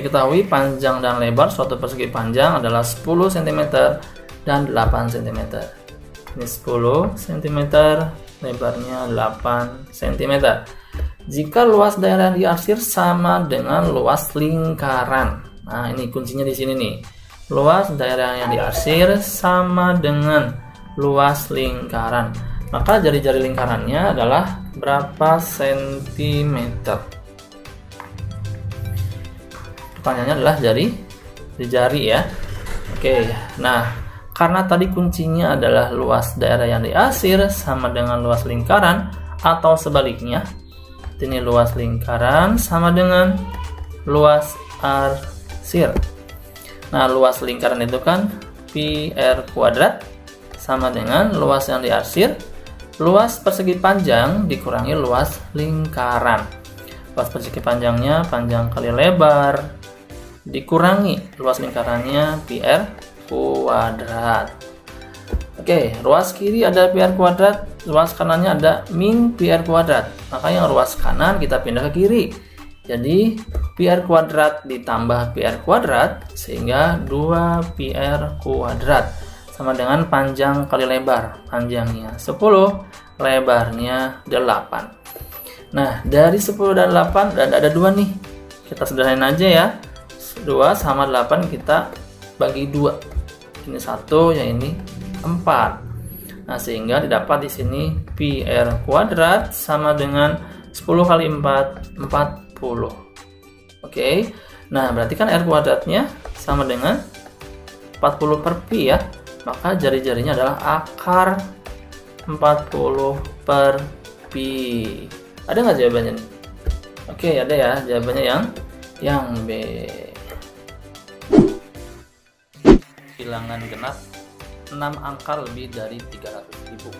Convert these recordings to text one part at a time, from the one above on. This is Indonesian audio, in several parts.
Diketahui panjang dan lebar suatu persegi panjang adalah 10 cm dan 8 cm. Ini 10 cm, lebarnya 8 cm. Jika luas daerah yang diarsir sama dengan luas lingkaran. Nah, ini kuncinya di sini nih. Luas daerah yang diarsir sama dengan luas lingkaran. Maka jari-jari lingkarannya adalah berapa sentimeter? Pertanyaannya adalah jari ya. Oke, nah karena tadi kuncinya adalah luas daerah yang diarsir sama dengan luas lingkaran, atau sebaliknya, ini luas lingkaran sama dengan luas arsir. Nah, luas lingkaran itu kan pi r kuadrat sama dengan luas yang diarsir, luas persegi panjang dikurangi luas lingkaran. Luas persegi panjangnya panjang kali lebar dikurangi luas lingkarannya pi r kuadrat. Oke, ruas kiri ada pi r kuadrat, ruas kanannya ada min pi r kuadrat. Maka yang ruas kanan kita pindah ke kiri. Jadi pi r kuadrat ditambah pi r kuadrat sehingga 2 pi r kuadrat sama dengan panjang kali lebar. Panjangnya 10, lebarnya 8. Nah, dari 10 dan 8 ada 2 nih. Kita sederhanain aja ya. 2 sama 8 kita bagi 2. Ini 1, yang ini 4. Nah, sehingga didapat di sini pi r kuadrat sama dengan 10 kali 4, 40. Oke. Nah, berarti kan r kuadratnya sama dengan 40 per pi ya. Maka jari-jarinya adalah akar 40 per pi. Ada nggak jawabannya nih? Oke, ada ya. Jawabannya yang B. Bilangan genap 6 angka lebih dari 300.000.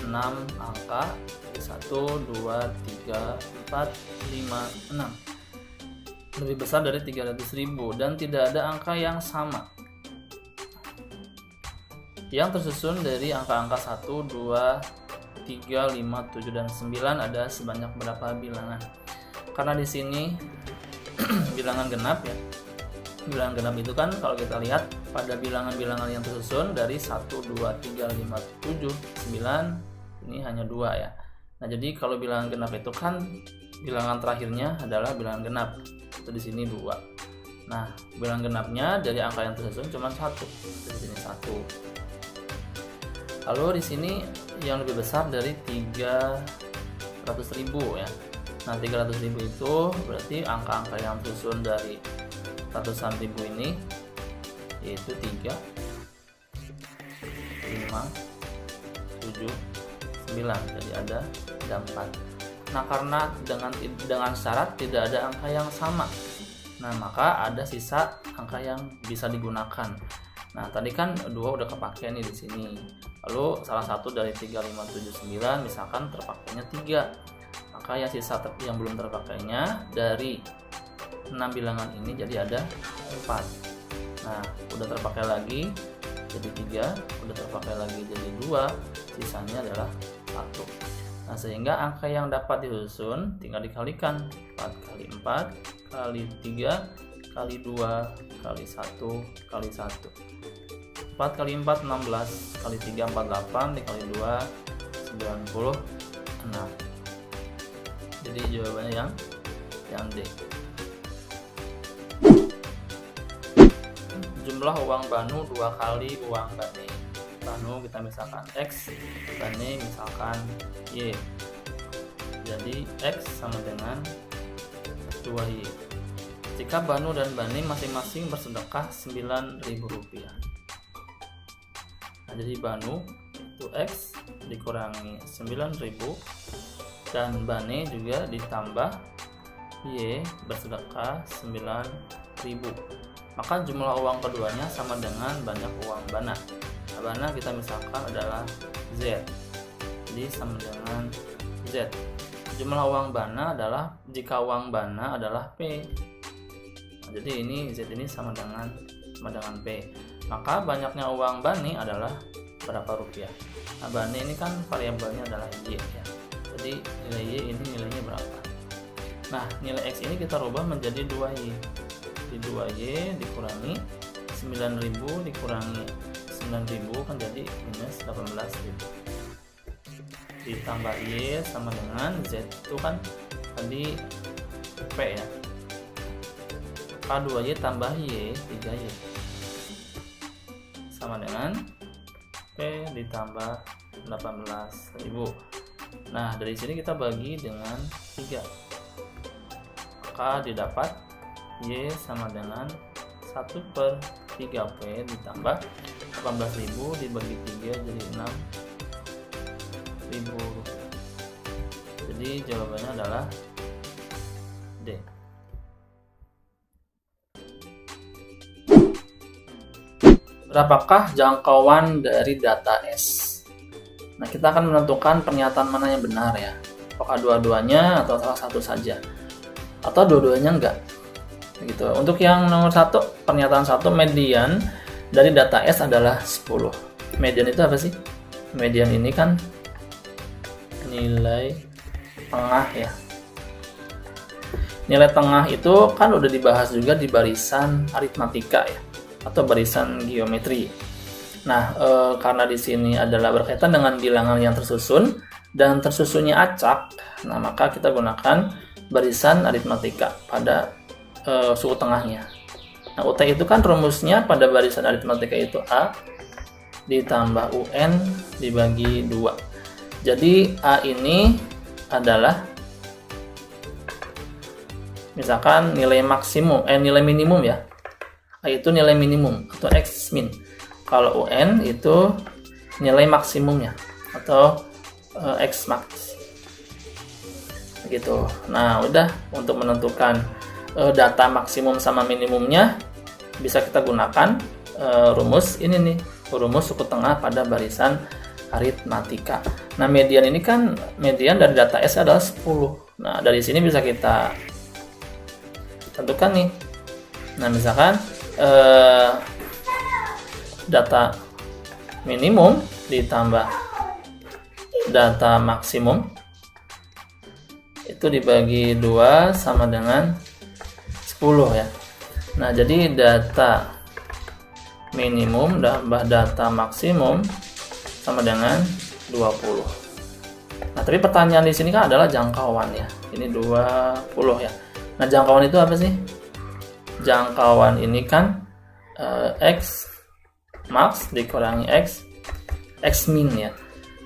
6 angka 1, 2, 3, 4, 5, 6 lebih besar dari 300.000 dan tidak ada angka yang sama yang tersusun dari angka-angka 1, 2, 3, 5, 7, dan 9 ada sebanyak berapa bilangan? Karena di sini bilangan genap ya. Bilangan genap itu kan kalau kita lihat pada bilangan-bilangan yang tersusun dari 1, 2, 3, 5, 7, 9 ini hanya 2 ya. Nah, jadi kalau bilangan genap itu kan bilangan terakhirnya adalah bilangan genap. Itu di sini 2. Nah, bilangan genapnya dari angka yang tersusun cuma 1. Di sini 1. Lalu di sini yang lebih besar dari 300.000 ya. Nah, 300.000 itu berarti angka-angka yang tersusun dari ratusan ribu ini yaitu 3, 5, 7, 9. Jadi ada 4. Nah, karena dengan syarat tidak ada angka yang sama. Nah, maka ada sisa angka yang bisa digunakan. Nah, tadi kan 2 udah kepake nih di sini. Lalu salah satu dari 3, 5, 7, 9 misalkan terpakainya 3. Maka yang sisa yang belum terpakainya dari 6 bilangan ini jadi ada 4. Nah, udah terpakai lagi jadi 3, udah terpakai lagi jadi 2, sisanya adalah 1. Nah, sehingga angka yang dapat disusun tinggal dikalikan. 4 kali 4 kali 3 kali 2 kali 1 kali 1. 4 kali 4 16 kali 3 48 dikali 2 96. Jadi jawabannya yang D. Jumlah uang Banu 2 kali uang Bane. Banu kita misalkan X, Bane misalkan Y. Jadi X sama dengan 2Y. Jika Banu dan Bane masing-masing bersedekah Rp9.000. Nah, jadi Banu itu X dikurangi 9.000 dan Bane juga ditambah Y bersedekah 9.000. Maka jumlah uang keduanya sama dengan banyak uang Bana. Nah, Bana kita misalkan adalah Z. Jadi sama dengan Z. Jumlah uang Bana adalah jika uang Bana adalah P. Nah, jadi ini Z ini sama dengan P. Maka banyaknya uang Bani adalah berapa rupiah? Nah, Bani ini kan variabelnya adalah Y ya. Jadi nilai Y ini nilainya berapa? Nah, nilai X ini kita rubah menjadi 2Y. Jadi 2Y dikurangi 9.000 dikurangi 9.000 kan jadi minus 18.000. Ditambah Y sama dengan Z itu kan tadi P ya. K2Y tambah Y 3Y sama dengan P ditambah 18.000. Nah, dari sini kita bagi dengan 3. Maka didapat Y sama dengan 1/3P ditambah 18.000 dibagi 3 jadi 6.000 rupiah. Jadi jawabannya adalah D. Berapakah jangkauan dari data S? Nah, kita akan menentukan pernyataan mana yang benar ya. Apakah dua-duanya atau salah satu saja? Atau dua-duanya enggak? Gitu. Untuk yang nomor 1, pernyataan 1, median dari data S adalah 10. Median itu apa sih? Median ini kan nilai tengah ya. Nilai tengah itu kan udah dibahas juga di barisan aritmatika ya, atau barisan geometri. Nah, karena di sini adalah berkaitan dengan bilangan yang tersusun dan tersusunnya acak, nah maka kita gunakan barisan aritmatika pada suku tengahnya. Nah, UT itu kan rumusnya pada barisan aritmatika itu A ditambah UN dibagi 2. Jadi A ini adalah misalkan nilai maksimum, nilai minimum ya. A itu nilai minimum atau X min. Kalau UN itu nilai maksimumnya atau X max. Gitu. Nah, udah untuk menentukan data maksimum sama minimumnya bisa kita gunakan rumus ini nih, rumus suku tengah pada barisan aritmatika. Nah, median ini kan median dari data S adalah 10. Nah, dari sini bisa kita tentukan nih. Nah, misalkan data minimum ditambah data maksimum itu dibagi 2 sama dengan 10 ya. Nah, jadi data minimum tambah data maksimum sama dengan 20. Nah, tapi pertanyaan di sini kan adalah jangkauan ya. Ini 20 ya. Nah, jangkauan itu apa sih? Jangkauan ini kan X max dikurangi X min ya.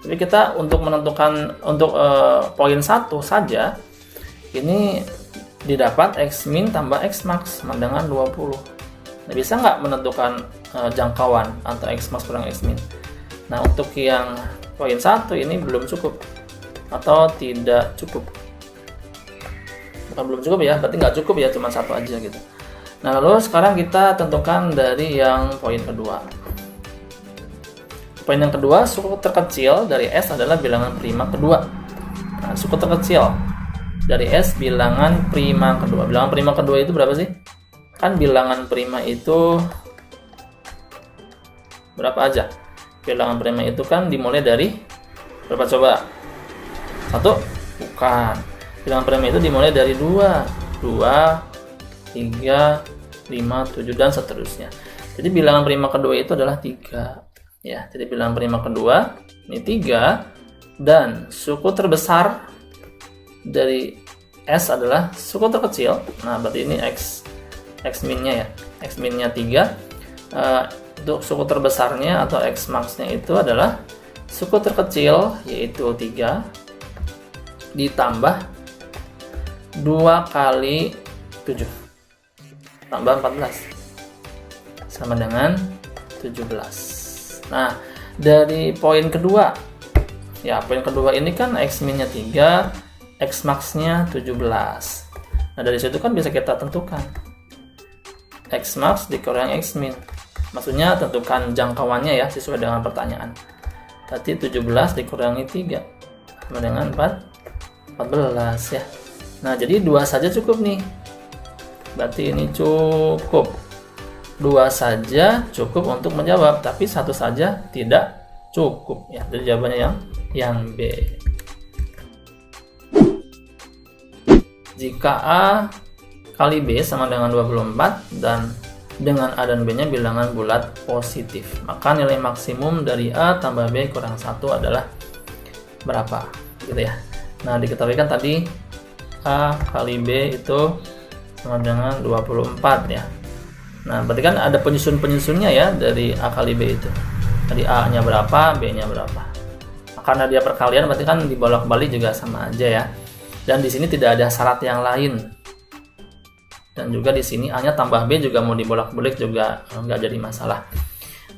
Tapi kita untuk menentukan untuk poin 1 saja ini didapat X min tambah X max sama dengan 20. Nah, bisa nggak menentukan jangkauan atau X max kurang X min? Nah, untuk yang poin 1 ini belum cukup atau tidak cukup. Bukan belum cukup ya, berarti nggak cukup ya, cuma 1 aja gitu. Nah, lalu sekarang kita tentukan dari yang poin kedua. Poin yang kedua, suku terkecil dari S adalah bilangan prima kedua. Nah, suku terkecil dari S bilangan prima kedua. Bilangan prima kedua itu berapa sih? Kan bilangan prima itu berapa aja? Bilangan prima itu kan dimulai dari berapa coba? 1? Bukan. Bilangan prima itu dimulai dari 2, 3, 5, 7 dan seterusnya. Jadi bilangan prima kedua itu adalah 3. Ya, jadi bilangan prima kedua ini 3 dan suku terbesar dari S adalah suku terkecil. Nah, berarti ini X min-nya ya. X min-nya 3. Untuk suku terbesarnya atau X max-nya itu adalah suku terkecil yaitu 3 ditambah 2 kali 7 tambah 14 sama dengan 17. Nah, dari poin kedua ya, poin kedua ini kan X min-nya 3, X max-nya 17. Nah, dari situ kan bisa kita tentukan X max dikurangi X min. Maksudnya tentukan jangkauannya ya sesuai dengan pertanyaan. Berarti 17 dikurangi 3 sama dengan 14 ya. Nah, jadi 2 saja cukup nih. Berarti ini cukup. 2 saja cukup untuk menjawab, tapi 1 saja tidak cukup ya. Jadi jawabannya yang B. Jika A kali B sama dengan 24 dan dengan A dan B nya bilangan bulat positif. Maka nilai maksimum dari A tambah B kurang 1 adalah berapa? Gitu ya. Nah, diketahui kan tadi A kali B itu sama dengan 24 ya. Nah, berarti kan ada penyusun-penyusunnya ya dari A kali B itu. Tadi A nya berapa, B nya berapa. Nah, karena dia perkalian berarti kan dibolak-balik juga sama aja ya. Dan di sini tidak ada syarat yang lain. Dan juga di sini A-nya tambah B juga mau dibolak-balik juga nggak jadi masalah.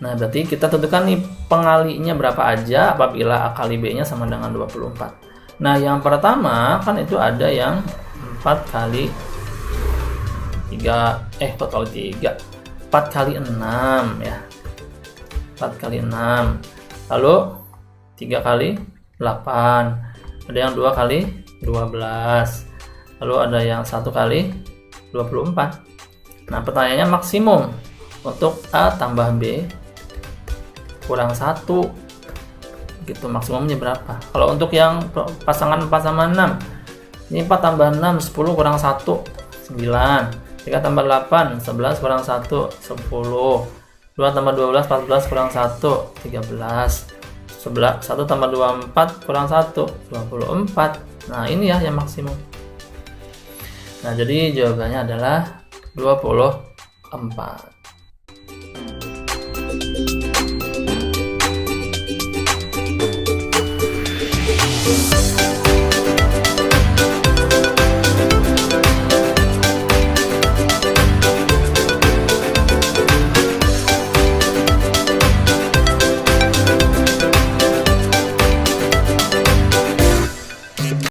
Nah, berarti kita tentukan nih pengalinya berapa aja apabila A kali B-nya sama dengan 24. Nah, yang pertama kan itu ada yang 4 kali 3, 4 kali 3, 4 kali 6 ya. 4 kali 6. Lalu 3 kali 8. Ada yang 2 kali 12. Lalu ada yang 1 kali 24. Nah, pertanyaannya maksimum untuk A tambah B kurang 1 gitu, maksimumnya berapa? Kalau untuk yang pasangan 4 sama 6, ini 4 tambah 6 10 kurang 1 9, 3 tambah 8 11 kurang 1 10, 2 tambah 12 14 kurang 1 13, 1 tambah 24 kurang 1 24. Nah, ini ya yang maksimum. Nah, jadi jawabannya adalah 24.